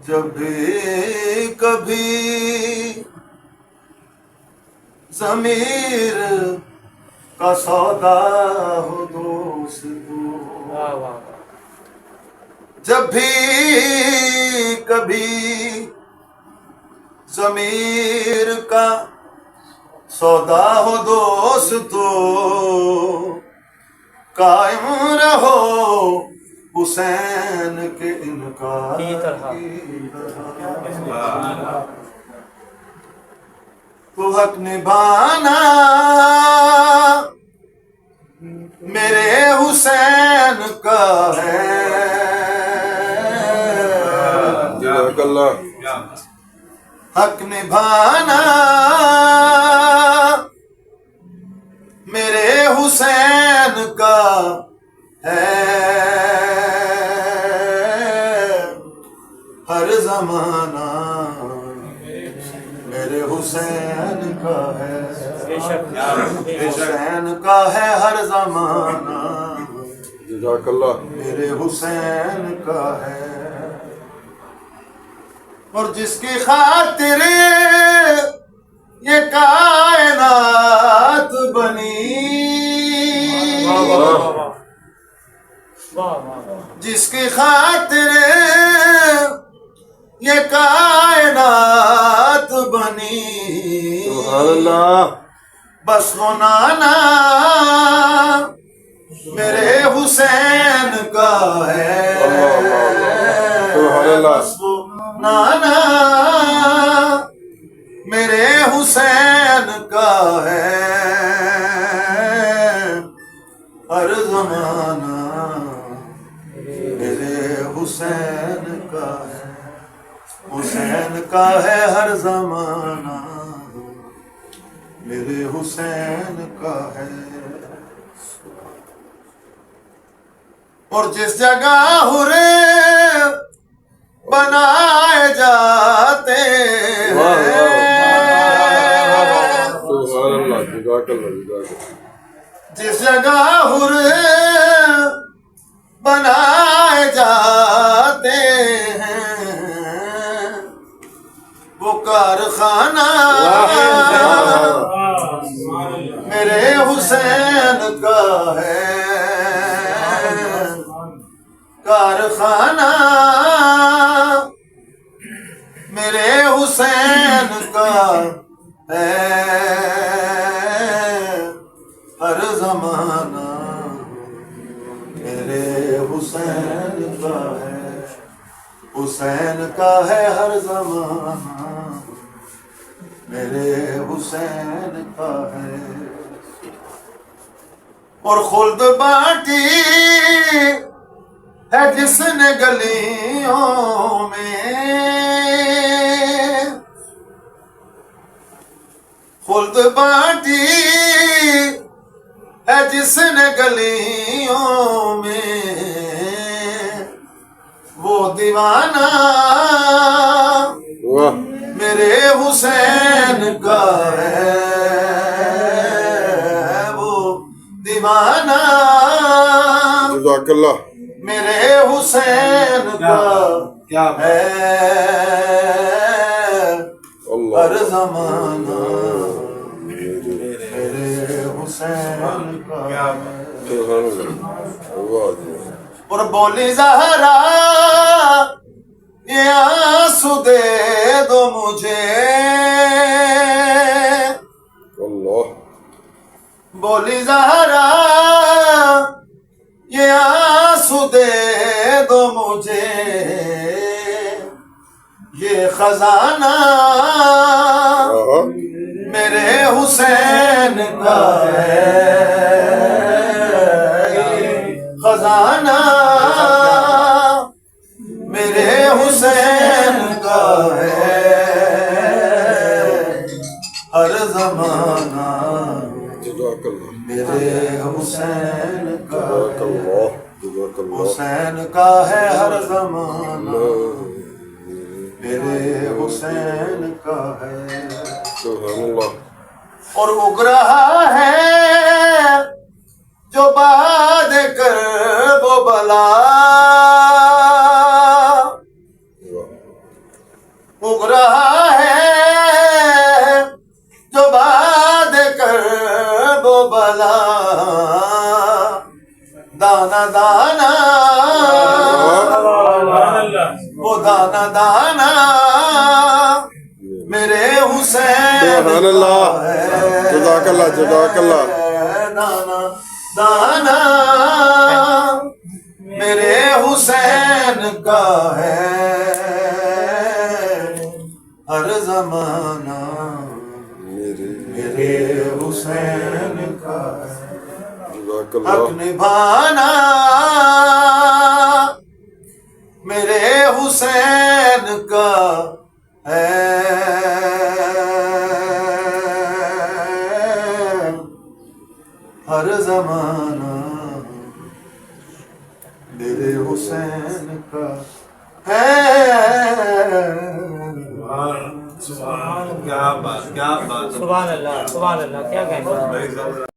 جب بھی کبھی ضمیر کا سودا ہو دوستو، جب بھی کبھی ضمیر کا سودا ہو دوستو، قائم رہو حسین کے انکار کی طرح۔ تو حق نبھانا میرے حسین کا ہے، حق نبھانا میرے حسین کا ہے، ہر زمانہ میرے حسین کا ہے، حسین کا ہے ہر زمانہ، جزاک اللہ میرے حسین کا ہے۔ اور جس کی خاطر یہ کائنات بنی، جس کی خاطر یہ کائنات بنی، سبحان اللہ، بس وہ نانا میرے حسین کا ہے، سبحان اللہ، بس وہ نانا میرے حسین کا ہے، ہر زمانہ میرے حسین کا ہے، حسین کا ہے ہر زمانہ، میرے حسین کا ہے۔ اور جس جگہ ہرے بنائے جاتے ہیں، سبحان اللہ، جزاک اللہ، جزاک اللہ، جس جگہ ہرے بنائے جاتے ہیں، وہ کارخانہ میرے حسین کا ہے، کارخانہ میرے حسین کا ہے، ہر زمانہ میرے حسین کا ہے، حسین کا ہے ہر زمانہ، میرے حسین کا ہے۔ اور خلد بانٹی ہے جس نے گلیوں میں، خلد بانٹی ہے جس نے گلیوں میں، وہ دیوانہ میرے حسین کا ہے، وہ دیوانہ جزاک اللہ، میرے حسین کا ہے، ہر زمانہ میرے حسین کا ہے۔ سبحان اللہ، واہ جی، اور بولی زہرا یہ آنسو دے دو مجھے، اللہ، بولی زہرا یہ آنسو دے دو مجھے، یہ خزانہ میرے حسین کا ہے، خزانہ میرے حسین کا ہے، ہر زمانہ جزاک اللہ، میرے حسین کا جزاک ہے، اللہ، جزاک اللہ، حسین کا ہے ہر زمانہ، میرے حسین کا ہے۔ سبحان اللہ، اور اگ رہا ہے جو باد کرب و بلا، اگ رہا ہے جو بعد کرب و بلا دانا دانا وہ دانا دانا میرے حسین سبحان اللہ جزاک اللہ جزاک اللہ دانا دانا میرے حسین کا ہے ہر زمانہ میرے حسین کا ہے جزاک حق اللہ نبھانا میرے حسین کا ہے ہر زمانہ میرے حسین کا ہے سبحان اللہ کیا کہیں